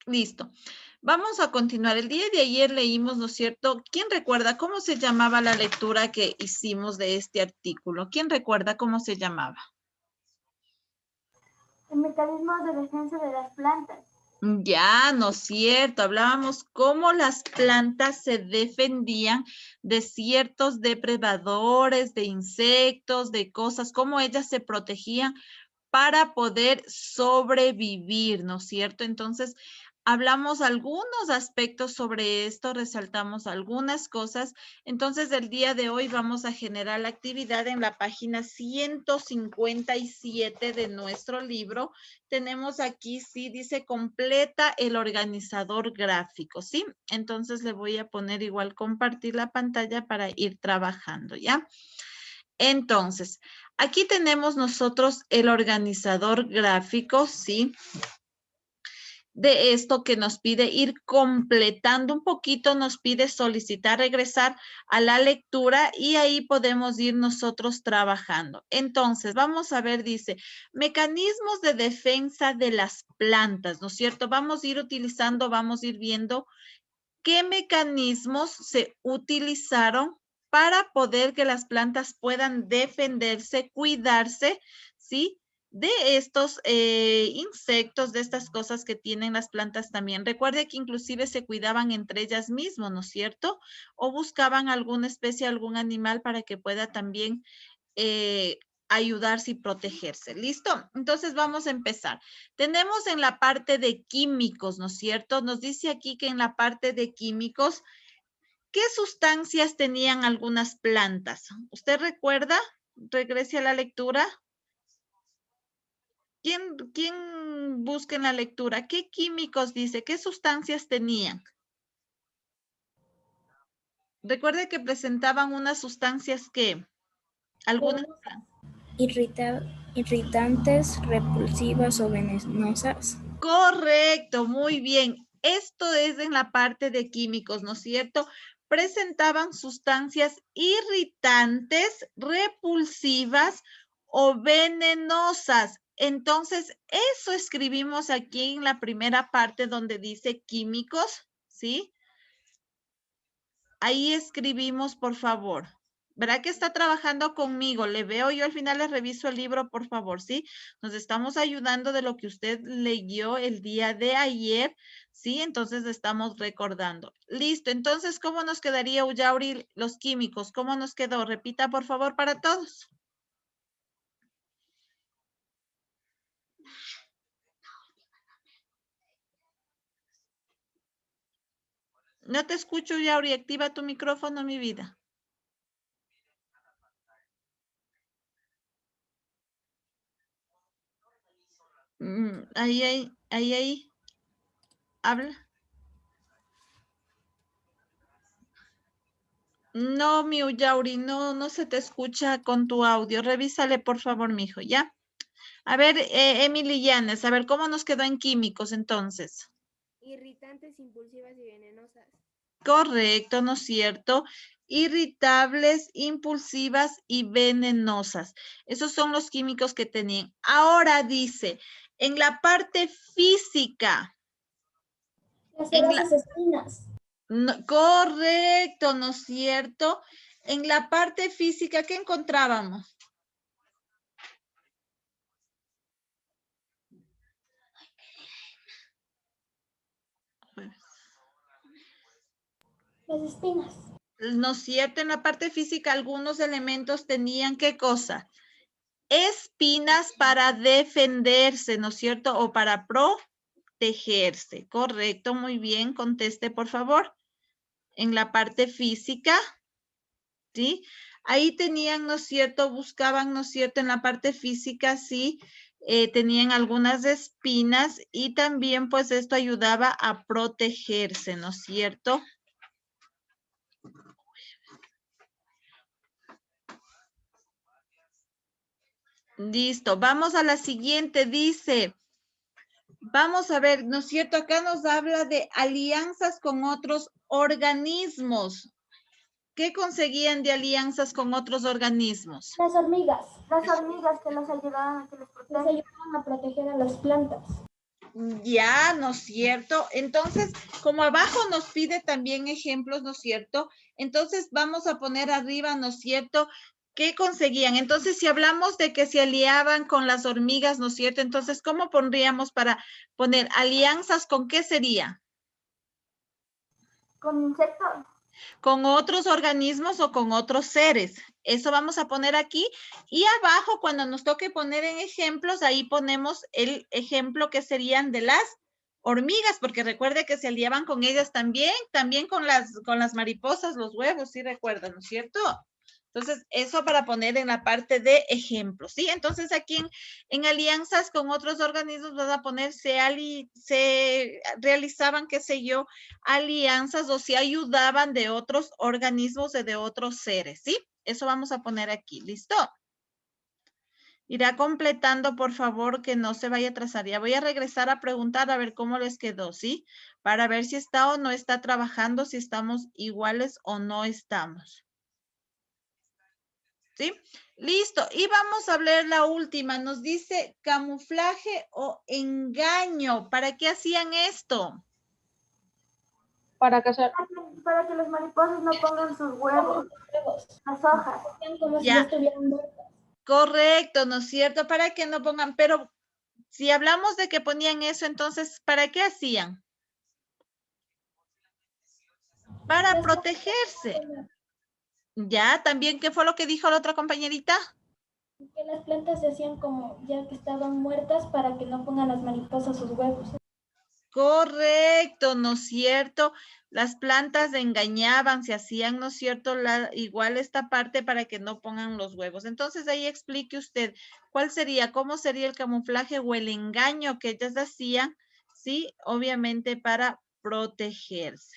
Listo. Vamos a continuar. El día de ayer leímos, ¿no es cierto? ¿Quién recuerda cómo se llamaba la lectura que hicimos de este artículo? ¿Quién recuerda cómo se llamaba? El mecanismo de defensa de las plantas. Ya, ¿no es cierto? Hablábamos cómo las plantas se defendían de ciertos depredadores, de insectos, de cosas, cómo ellas se protegían para poder sobrevivir, ¿no es cierto? Entonces, hablamos algunos aspectos sobre esto, resaltamos algunas cosas. Entonces, el día de hoy vamos a generar la actividad en la página 157 de nuestro libro. Tenemos aquí, sí, dice completa el organizador gráfico, ¿sí? Entonces, le voy a poner igual compartir la pantalla para ir trabajando, ¿ya? Entonces, aquí tenemos nosotros el organizador gráfico, ¿sí? De esto que nos pide ir completando un poquito, nos pide solicitar regresar a la lectura y ahí podemos ir nosotros trabajando. Entonces, vamos a ver, dice, mecanismos de defensa de las plantas, ¿no es cierto? Vamos a ir utilizando, vamos a ir viendo qué mecanismos se utilizaron para poder que las plantas puedan defenderse, cuidarse, ¿sí? De estos insectos, de estas cosas que tienen las plantas también. Recuerde que inclusive se cuidaban entre ellas mismas, ¿no es cierto? O buscaban alguna especie, algún animal para que pueda también ayudarse y protegerse. ¿Listo? Entonces vamos a empezar. Tenemos en la parte de químicos, ¿no es cierto? Nos dice aquí que en la parte de químicos, ¿qué sustancias tenían algunas plantas? ¿Usted recuerda? Regrese a la lectura. ¿Quién busca en la lectura? ¿Qué químicos dice? ¿Qué sustancias tenían? Recuerde que presentaban unas sustancias que, algunas... Irritantes, repulsivas o venenosas. Correcto, muy bien. Esto es en la parte de químicos, ¿no es cierto? Presentaban sustancias irritantes, repulsivas o venenosas. Entonces, eso escribimos aquí en la primera parte donde dice químicos, ¿sí? Ahí escribimos, por favor. ¿Verá que está trabajando conmigo? Le veo, yo al final le reviso el libro, por favor, ¿sí? Nos estamos ayudando de lo que usted leyó el día de ayer, ¿sí? Entonces estamos recordando. Listo, entonces, ¿cómo nos quedaría, Uyauri, los químicos? ¿Cómo nos quedó? Repita, por favor, para todos. No te escucho, Uyauri. Activa tu micrófono, mi vida. Ahí. Habla. No, mi Uyauri, no se te escucha con tu audio. Revísale, por favor, mijo, ¿ya? A ver, Emily Llanes, a ver, ¿cómo nos quedó en químicos entonces? Irritantes, impulsivas y venenosas. Correcto, ¿no es cierto? Irritables, impulsivas y venenosas. Esos son los químicos que tenían. Ahora dice, en la parte física. Las espinas. Correcto, ¿no es cierto? En la parte física, ¿qué encontrábamos? Las espinas. ¿No es cierto? En la parte física, algunos elementos tenían, ¿qué cosa? Espinas para defenderse, ¿no es cierto? O para protegerse. Correcto, muy bien. Conteste, por favor. En la parte física, ¿sí? Ahí tenían, ¿no es cierto? Buscaban, ¿no es cierto? En la parte física, sí, tenían algunas espinas y también, pues, esto ayudaba a protegerse, ¿no es cierto? Listo, vamos a la siguiente, dice, vamos a ver, ¿no es cierto? Acá nos habla de alianzas con otros organismos. ¿Qué conseguían de alianzas con otros organismos? Las hormigas. Las hormigas que los ayudaban a que les ayudaban a proteger a las plantas. Ya, ¿no es cierto? Entonces, como abajo nos pide también ejemplos, ¿no es cierto? Entonces vamos a poner arriba, ¿no es cierto? ¿Qué conseguían? Entonces, si hablamos de que se aliaban con las hormigas, ¿no es cierto? Entonces, ¿cómo pondríamos para poner alianzas? ¿Con qué sería? Con insectos. ¿Con otros organismos o con otros seres? Eso vamos a poner aquí. Y abajo, cuando nos toque poner en ejemplos, ahí ponemos el ejemplo que serían de las hormigas, porque recuerde que se aliaban con ellas también con las mariposas, los huevos, sí recuerdan, ¿no es cierto? Entonces, eso para poner en la parte de ejemplos, ¿sí? Entonces, aquí en alianzas con otros organismos vas a poner se realizaban, qué sé yo, alianzas o se ayudaban de otros organismos o de otros seres, ¿sí? Eso vamos a poner aquí, ¿listo? Irá completando, por favor, que no se vaya a atrasar. Ya voy a regresar a preguntar a ver cómo les quedó, ¿sí? Para ver si está o no está trabajando, si estamos iguales o no estamos. ¿Sí? Listo. Y vamos a hablar la última. Nos dice camuflaje o engaño. ¿Para qué hacían esto? Para cazar. Para que las mariposas no pongan sus huevos, las hojas. Como si Ya. ya estuvieran muertas. Correcto, ¿no es cierto? Para que no pongan, pero si hablamos de que ponían eso, entonces, ¿para qué hacían? Para protegerse. Ya, también, ¿qué fue lo que dijo la otra compañerita? Que las plantas se hacían como ya que estaban muertas para que no pongan las mariposas sus huevos. Correcto, ¿no es cierto? Las plantas engañaban, se hacían, ¿no es cierto? Igual esta parte para que no pongan los huevos. Entonces ahí explique usted, ¿cuál sería, cómo sería el camuflaje o el engaño que ellas hacían? Sí, obviamente para protegerse.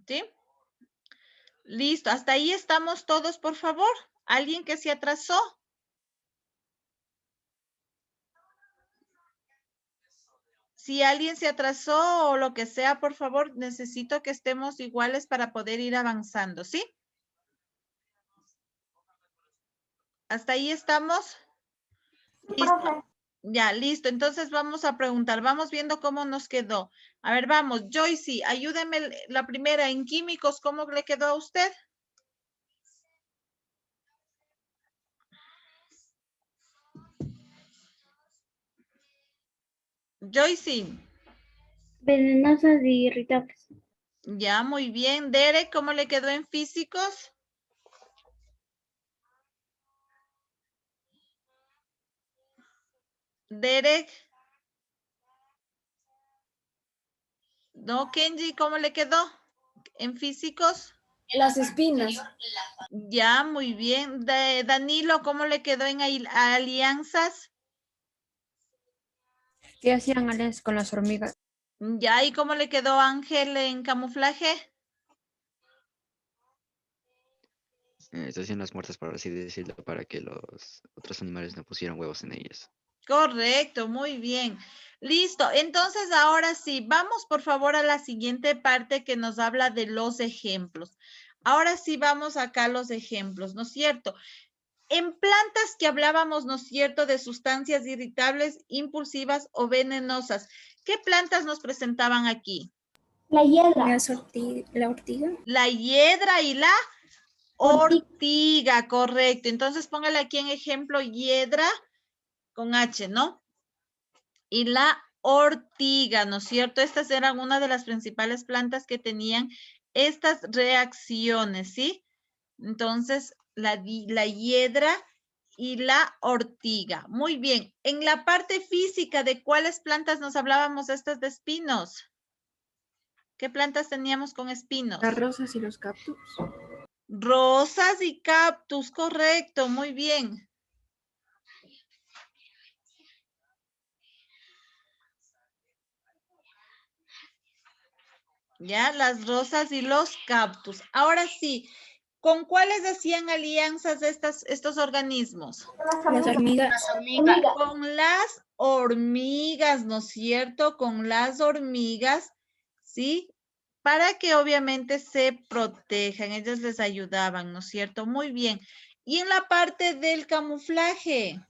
¿Sí? Listo, hasta ahí estamos todos, por favor. ¿Alguien que se atrasó? Si alguien se atrasó o lo que sea, por favor, necesito que estemos iguales para poder ir avanzando, ¿sí? ¿Hasta ahí estamos? Listo. Ya, listo. Entonces vamos a preguntar. Vamos viendo cómo nos quedó. A ver, vamos. Joycey, ayúdeme la primera en químicos. ¿Cómo le quedó a usted? Joycey. Venenosas y irritables. Ya, muy bien. Derek, ¿cómo le quedó en físicos? Derek. No, Kenji, ¿cómo le quedó en físicos? Las espinas. Ya, muy bien. Danilo, ¿cómo le quedó en alianzas? ¿Qué hacían alianzas con las hormigas? Ya, ¿y cómo le quedó Ángel en camuflaje? Se hacían las muertas, por así decirlo, para que los otros animales no pusieran huevos en ellas. Correcto, muy bien. Listo. Entonces, ahora sí, vamos por favor a la siguiente parte que nos habla de los ejemplos. Ahora sí vamos acá a los ejemplos, ¿no es cierto? En plantas que hablábamos, ¿no es cierto?, de sustancias irritables, impulsivas o venenosas. ¿Qué plantas nos presentaban aquí? La hiedra. La ortiga. La hiedra y la ortiga, correcto. Entonces, póngale aquí en ejemplo hiedra con H, ¿no? Y la ortiga, ¿no es cierto? Estas eran una de las principales plantas que tenían estas reacciones, ¿sí? Entonces, la hiedra y la ortiga. Muy bien. En la parte física, ¿de cuáles plantas nos hablábamos estas de espinos? ¿Qué plantas teníamos con espinos? Las rosas y los cactus. Rosas y cactus, correcto, muy bien. Ya, las rosas y los cactus. Ahora sí, ¿con cuáles hacían alianzas estos organismos? Las hormigas. Con las hormigas, ¿no es cierto? Con las hormigas, ¿sí? para que obviamente se protejan. Ellas les ayudaban, ¿no es cierto? Muy bien. Y en la parte del camuflaje.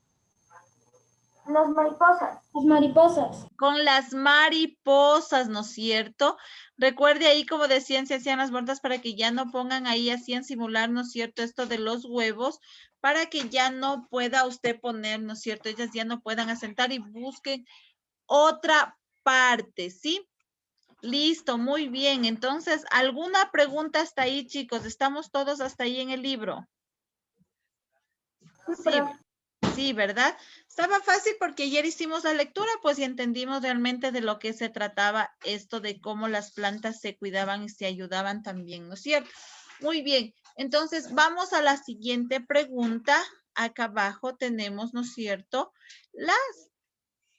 Las mariposas. Las mariposas. Con las mariposas, ¿no es cierto? Recuerde ahí, como decían, se hacían las vueltas para que ya no pongan ahí, hacían simular, ¿no es cierto? Esto de los huevos, para que ya no pueda usted poner, ¿no es cierto? Ellas ya no puedan asentar y busquen otra parte, ¿sí? Listo, muy bien. Entonces, ¿alguna pregunta hasta ahí, chicos? ¿Estamos todos hasta ahí en el libro? Sí, sí, ¿verdad? Estaba fácil porque ayer hicimos la lectura, pues y entendimos realmente de lo que se trataba esto de cómo las plantas se cuidaban y se ayudaban también, ¿no es cierto? Muy bien. Entonces, vamos a la siguiente pregunta. Acá abajo tenemos, ¿no es cierto? La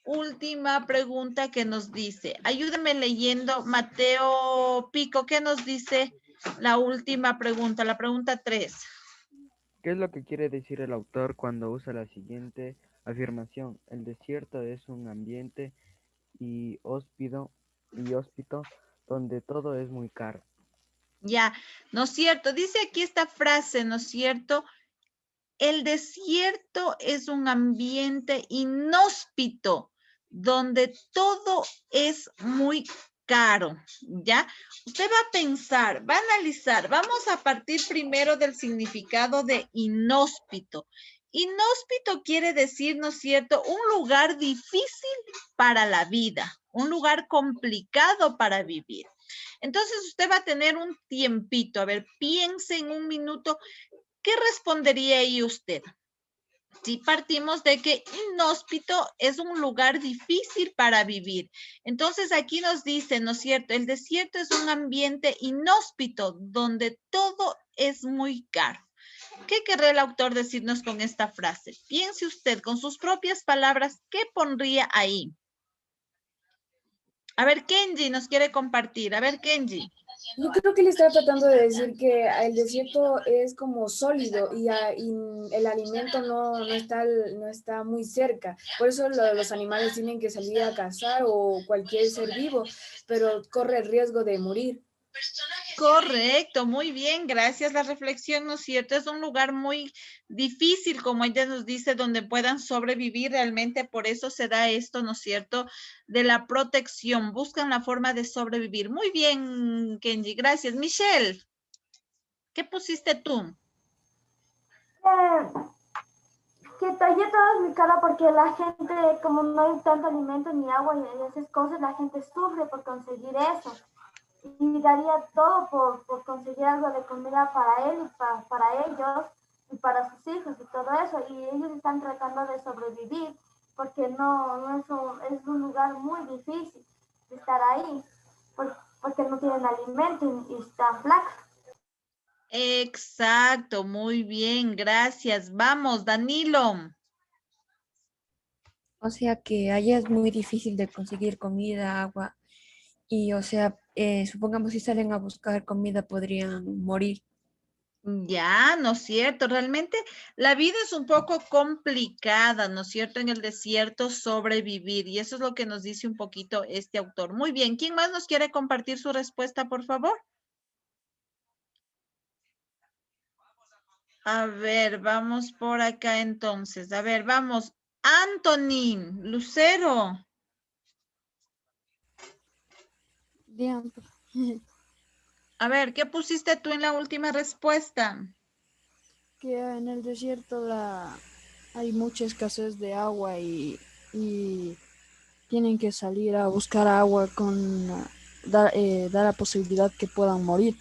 última pregunta que nos dice. Ayúdenme leyendo, Mateo Pico, ¿qué nos dice la última pregunta? La pregunta 3. ¿Qué es lo que quiere decir el autor cuando usa la siguiente afirmación? El desierto es un ambiente hóspito donde todo es muy caro. Ya, ¿no es cierto? Dice aquí esta frase, ¿no es cierto? El desierto es un ambiente inhóspito donde todo es muy caro, ¿ya? Usted va a pensar, va a analizar. Vamos a partir primero del significado de inhóspito. Inhóspito quiere decir, ¿no es cierto?, un lugar difícil para la vida, un lugar complicado para vivir. Entonces usted va a tener un tiempito. A ver, piense en un minuto. ¿Qué respondería ahí usted? Si partimos de que inhóspito es un lugar difícil para vivir. Entonces aquí nos dice, ¿no es cierto? El desierto es un ambiente inhóspito donde todo es muy caro. ¿Qué querrá el autor decirnos con esta frase? Piense usted con sus propias palabras, ¿qué pondría ahí? A ver, Kenji nos quiere compartir. A ver, Kenji. Yo creo que le está tratando de decir que el desierto es como sólido y el alimento no está muy cerca. Por eso los animales tienen que salir a cazar o cualquier ser vivo, pero corre el riesgo de morir. Correcto, muy bien, gracias. La reflexión, ¿no es cierto? Es un lugar muy difícil, como ella nos dice, donde puedan sobrevivir realmente. Por eso se da esto, ¿no es cierto? De la protección. Buscan la forma de sobrevivir. Muy bien, Kenji, gracias. Michelle, ¿qué pusiste tú? Que tallé todo mi cara porque la gente, como no hay tanto alimento ni agua y esas cosas, la gente sufre por conseguir eso. Y daría todo por conseguir algo de comida para él y para ellos y para sus hijos y todo eso. Y ellos están tratando de sobrevivir porque no es un lugar muy difícil de estar ahí porque no tienen alimento y están flacos. Exacto, muy bien, gracias. Vamos, Danilo. O sea que allá es muy difícil de conseguir comida, agua y o sea, supongamos si salen a buscar comida podrían morir. Ya, ¿no es cierto? Realmente la vida es un poco complicada, ¿no es cierto? En el desierto sobrevivir y eso es lo que nos dice un poquito este autor. Muy bien, ¿quién más nos quiere compartir su respuesta, por favor? A ver, vamos por acá entonces. A ver, vamos. Antonín, Lucero. Bien, A ver, ¿qué pusiste tú en la última respuesta? que en el desierto hay mucha escasez de agua y tienen que salir a buscar agua con dar la posibilidad que puedan morir.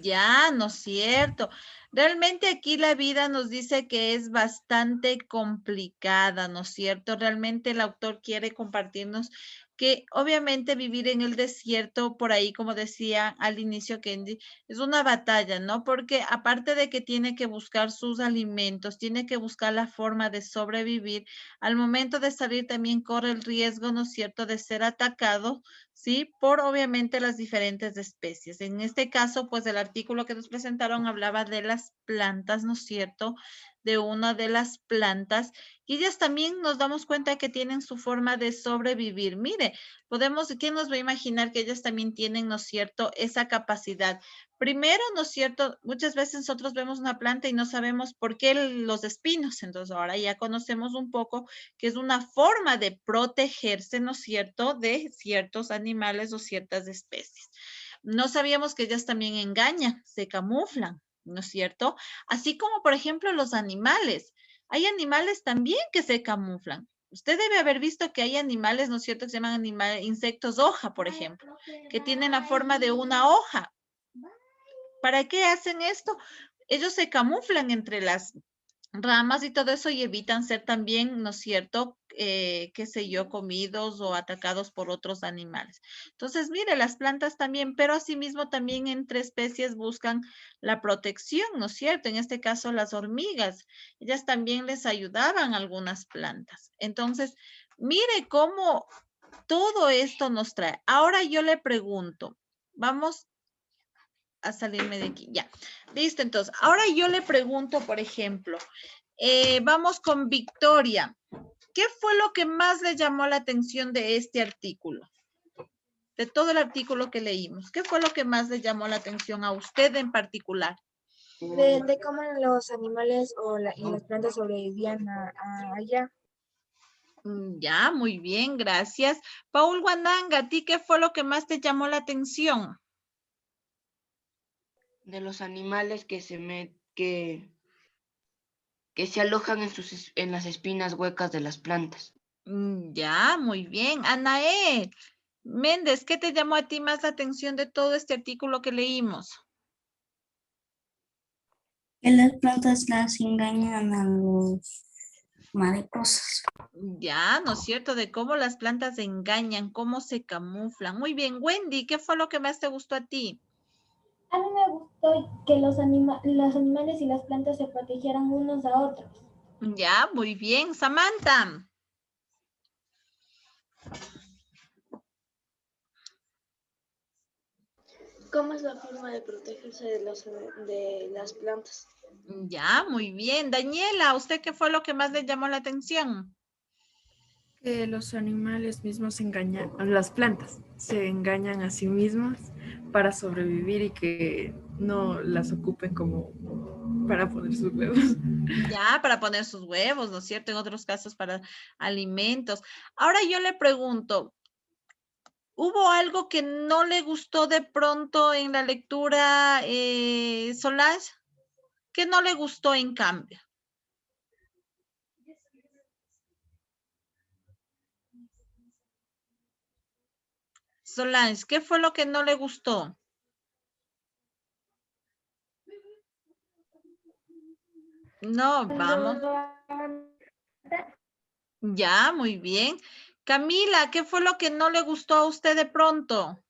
Ya, ¿no es cierto? Realmente aquí la vida nos dice que es bastante complicada, ¿no es cierto? Realmente el autor quiere compartirnos que obviamente vivir en el desierto, por ahí, como decía al inicio Kendi, es una batalla, ¿no? Porque aparte de que tiene que buscar sus alimentos, tiene que buscar la forma de sobrevivir, al momento de salir también corre el riesgo, ¿no es cierto?, de ser atacado ¿sí? Por obviamente las diferentes especies. En este caso, pues el artículo que nos presentaron hablaba de las plantas, ¿no es cierto? De una de las plantas. Y ellas también nos damos cuenta que tienen su forma de sobrevivir. Mire, ¿quién nos va a imaginar que ellas también tienen, ¿no es cierto?, esa capacidad. Primero, ¿no es cierto? Muchas veces nosotros vemos una planta y no sabemos por qué los espinos. Entonces ahora ya conocemos un poco que es una forma de protegerse, ¿no es cierto?, de ciertos animales o ciertas especies. No sabíamos que ellas también engañan, se camuflan, ¿no es cierto? Así como, por ejemplo, los animales. Hay animales también que se camuflan. Usted debe haber visto que hay animales, ¿no es cierto?, que se llaman insectos hoja, por ejemplo, que tienen la forma de una hoja. ¿Para qué hacen esto? Ellos se camuflan entre las ramas y todo eso y evitan ser también, ¿no es cierto?, qué sé yo, comidos o atacados por otros animales. Entonces, mire, las plantas también, pero asimismo también entre especies buscan la protección, ¿no es cierto? En este caso, las hormigas, ellas también les ayudaban a algunas plantas. Entonces, mire cómo todo esto nos trae. Ahora yo le pregunto, vamos a salirme de aquí, ya. Listo, entonces, ahora yo le pregunto, por ejemplo, vamos con Victoria. ¿Qué fue lo que más le llamó la atención de este artículo? De todo el artículo que leímos. ¿Qué fue lo que más le llamó la atención a usted en particular? De cómo los animales y las plantas sobrevivían allá. Ya, muy bien, gracias. Paul Guananga, ¿a ti qué fue lo que más te llamó la atención? De los animales que se alojan en las espinas huecas de las plantas. Ya, muy bien. Anaé Méndez, ¿qué te llamó a ti más la atención de todo este artículo que leímos? Que las plantas las engañan a los mariposas. Ya, ¿no es cierto? De cómo las plantas engañan, cómo se camuflan. Muy bien, Wendy, ¿qué fue lo que más te gustó a ti? A mí me gustó que los animales y las plantas se protegieran unos a otros. Ya, muy bien. Samantha. ¿Cómo es la forma de protegerse de las plantas? Ya, muy bien. Daniela, ¿usted qué fue lo que más le llamó la atención? Que los animales mismos engañan, las plantas se engañan a sí mismas para sobrevivir y que no las ocupen como para poner sus huevos. Ya, para poner sus huevos, ¿no es cierto? En otros casos para alimentos. Ahora yo le pregunto, ¿hubo algo que no le gustó de pronto en la lectura, Solange? ¿Qué no le gustó en cambio? Solange, ¿qué fue lo que no le gustó? No, vamos. Ya, muy bien. Camila, ¿qué fue lo que no le gustó a usted de pronto?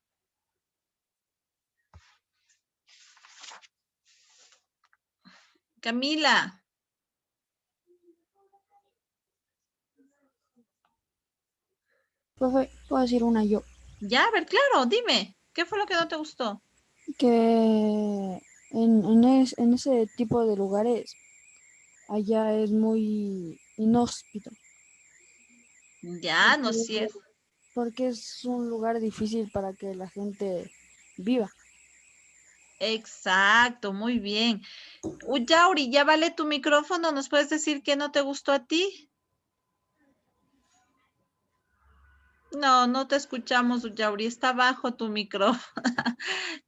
Camila. Profe, puedo decir una yo. Ya, a ver, claro, dime, ¿qué fue lo que no te gustó? Que en ese tipo de lugares allá es muy inhóspito. Ya, no es cierto. Porque es un lugar difícil para que la gente viva. Exacto, muy bien. Yauri, ya vale tu micrófono, ¿nos puedes decir qué no te gustó a ti? No, no te escuchamos, Yauri, está bajo tu micrófono.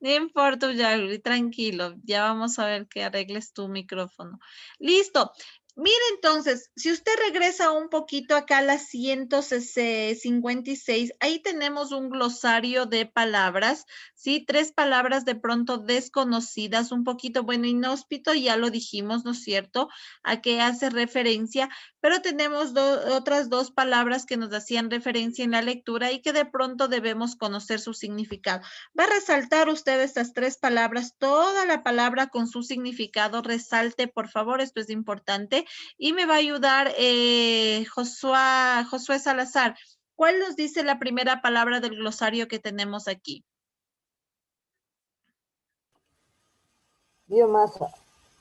No importa, Yauri, tranquilo, ya vamos a ver que arregles tu micrófono. Listo. Mire entonces, si usted regresa un poquito acá a la 156, ahí tenemos un glosario de palabras, ¿sí? 3 palabras de pronto desconocidas, un poquito, bueno, inhóspito, ya lo dijimos, ¿no es cierto? A qué hace referencia, pero tenemos otras 2 palabras que nos hacían referencia en la lectura y que de pronto debemos conocer su significado. Va a resaltar usted estas 3 palabras, toda la palabra con su significado, resalte, por favor, esto es importante. Y me va a ayudar Josué Salazar. ¿Cuál nos dice la primera palabra del glosario que tenemos aquí? Biomasa,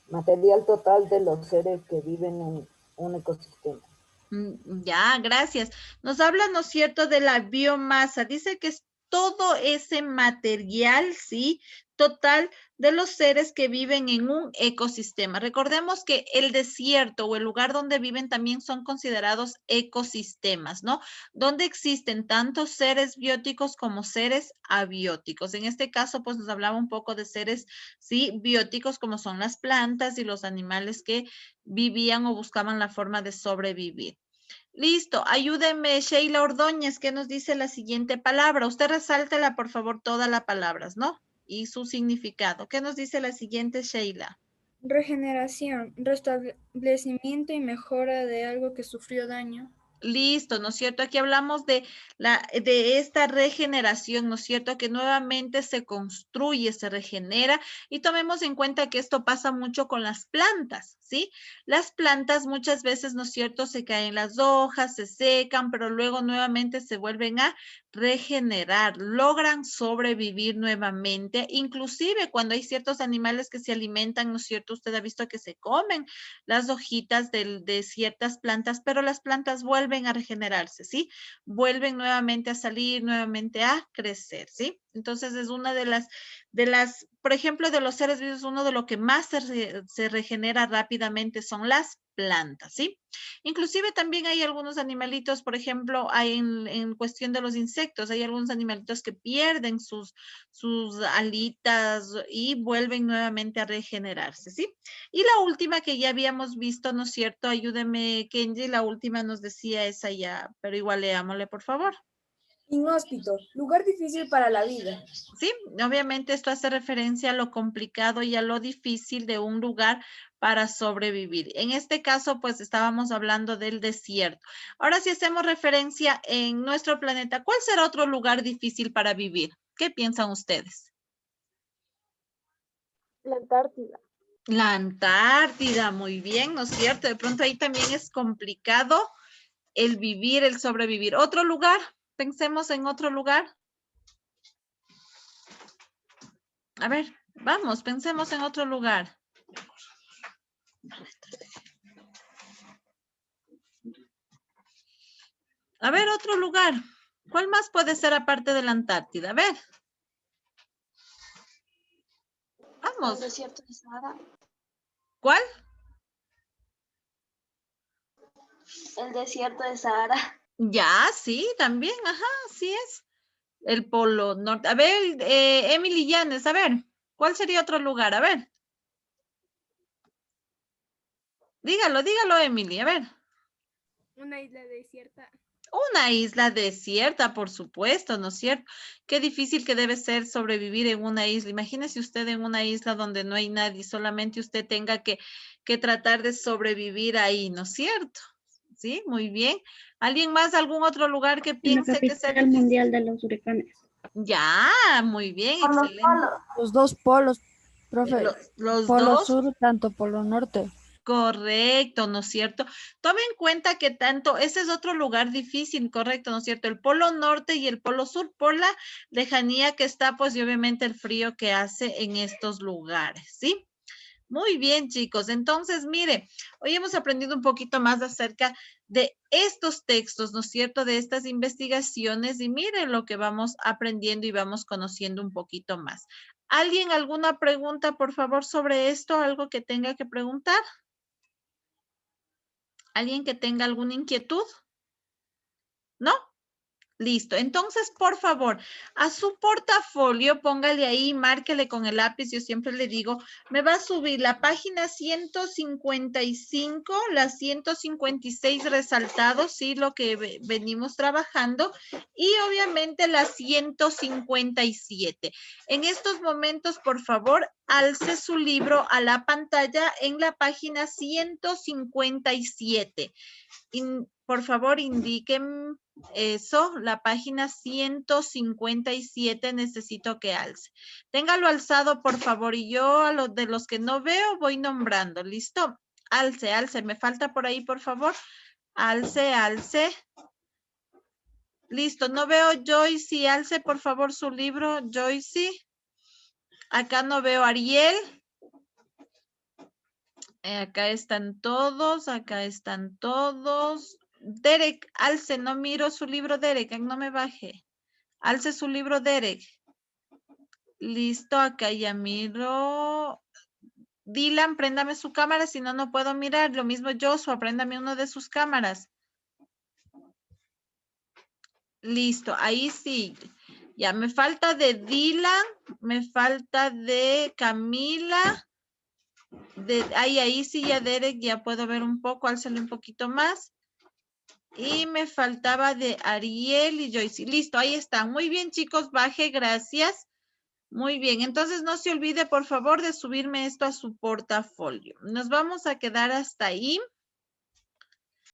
material total de los seres que viven en un ecosistema. Ya, gracias. Nos habla, ¿no es cierto?, de la biomasa. Dice que es todo ese material, ¿sí?, total de los seres que viven en un ecosistema. Recordemos que el desierto o el lugar donde viven también son considerados ecosistemas, ¿no? Donde existen tanto seres bióticos como seres abióticos. En este caso, pues nos hablaba un poco de seres, sí, bióticos, como son las plantas y los animales que vivían o buscaban la forma de sobrevivir. Listo, ayúdeme, Sheila Ordóñez, ¿qué nos dice la siguiente palabra? Usted resáltela, por favor, todas las palabras, ¿no? Y su significado. ¿Qué nos dice la siguiente, Sheila? Regeneración, restablecimiento y mejora de algo que sufrió daño. Listo, ¿no es cierto? Aquí hablamos de esta regeneración, ¿no es cierto? Que nuevamente se construye, se regenera, y tomemos en cuenta que esto pasa mucho con las plantas, ¿sí? Las plantas muchas veces, ¿no es cierto?, se caen las hojas, se secan, pero luego nuevamente se vuelven a regenerar, logran sobrevivir nuevamente, inclusive cuando hay ciertos animales que se alimentan, ¿no es cierto? Usted ha visto que se comen las hojitas de ciertas plantas, pero las plantas vuelven a regenerarse, ¿sí? Vuelven nuevamente a salir, nuevamente a crecer, ¿sí? Entonces es una de las, por ejemplo, de los seres vivos, uno de lo que más se regenera rápidamente son las plantas, ¿sí? Inclusive también hay algunos animalitos, por ejemplo, hay en cuestión de los insectos, hay algunos animalitos que pierden sus alitas y vuelven nuevamente a regenerarse, ¿sí? Y la última que ya habíamos visto, ¿no es cierto? Ayúdeme, Kenji, la última nos decía esa ya, pero igual leámosle, por favor. Inhóspito, lugar difícil para la vida. Sí, obviamente esto hace referencia a lo complicado y a lo difícil de un lugar para sobrevivir. En este caso, pues estábamos hablando del desierto. Ahora, si hacemos referencia en nuestro planeta, ¿cuál será otro lugar difícil para vivir? ¿Qué piensan ustedes? La Antártida. La Antártida, muy bien, ¿no es cierto? De pronto ahí también es complicado el vivir, el sobrevivir. ¿Otro lugar? Pensemos en otro lugar. A ver, vamos, pensemos en otro lugar. A ver, otro lugar. ¿Cuál más puede ser aparte de la Antártida? A ver. Vamos. El desierto de Sahara. ¿Cuál? El desierto de Sahara. Ya, sí, también, ajá, sí es. El Polo Norte. A ver, Emily Llanes, a ver, ¿cuál sería otro lugar? A ver. Dígalo, Emily, a ver. Una isla desierta. Una isla desierta, por supuesto, ¿no es cierto? Qué difícil que debe ser sobrevivir en una isla. Imagínese usted en una isla donde no hay nadie, solamente usted tenga que tratar de sobrevivir ahí, ¿no es cierto? Sí, muy bien. ¿Alguien más, algún otro lugar que piense que sea El mundial de los huracanes. Ya, muy bien, Por los excelente. polos. Los dos polos, profe. Los Polo dos. sur, tanto polo norte. Correcto, ¿no es cierto? Tome en cuenta que tanto, ese es otro lugar difícil, correcto, ¿no es cierto? El polo norte y el polo sur por la lejanía que está, pues, y obviamente el frío que hace en estos lugares, ¿sí? Muy bien, chicos. Entonces, mire, hoy hemos aprendido un poquito más acerca de estos textos, ¿no es cierto? De estas investigaciones y mire lo que vamos aprendiendo y vamos conociendo un poquito más. ¿Alguien alguna pregunta, por favor, sobre esto? ¿Algo que tenga que preguntar? ¿Alguien que tenga alguna inquietud? ¿No? Listo. Entonces, por favor, a su portafolio, póngale ahí, márquele con el lápiz. Yo siempre le digo, me va a subir la página 155, las 156 resaltados, sí, lo que venimos trabajando, y obviamente las 157. En estos momentos, por favor, alce su libro a la pantalla en la página 157. Por favor, indiquen eso, la página 157 necesito que alce. Téngalo alzado, por favor, y yo a los de los que no veo voy nombrando. ¿Listo? Alce. Me falta por ahí, por favor. Alce. Listo, no veo Joyce. Alce por favor su libro, Joyce. Acá no veo Ariel. Acá están todos, acá están todos. Derek, alce, no miro su libro, Derek, no me baje. Alce su libro, Derek. Listo, acá ya miro. Dylan, préndame su cámara, si no, no puedo mirar. Lo mismo Joshua, préndame uno de sus cámaras. Listo, ahí sí. Ya, me falta de Dylan, me falta de Camila. Ahí sí ya Derek, ya puedo ver un poco, álzale un poquito más. Y me faltaba de Ariel y Joyce. Listo, ahí está. Muy bien, chicos, baje, gracias. Muy bien, entonces no se olvide, por favor, de subirme esto a su portafolio. Nos vamos a quedar hasta ahí.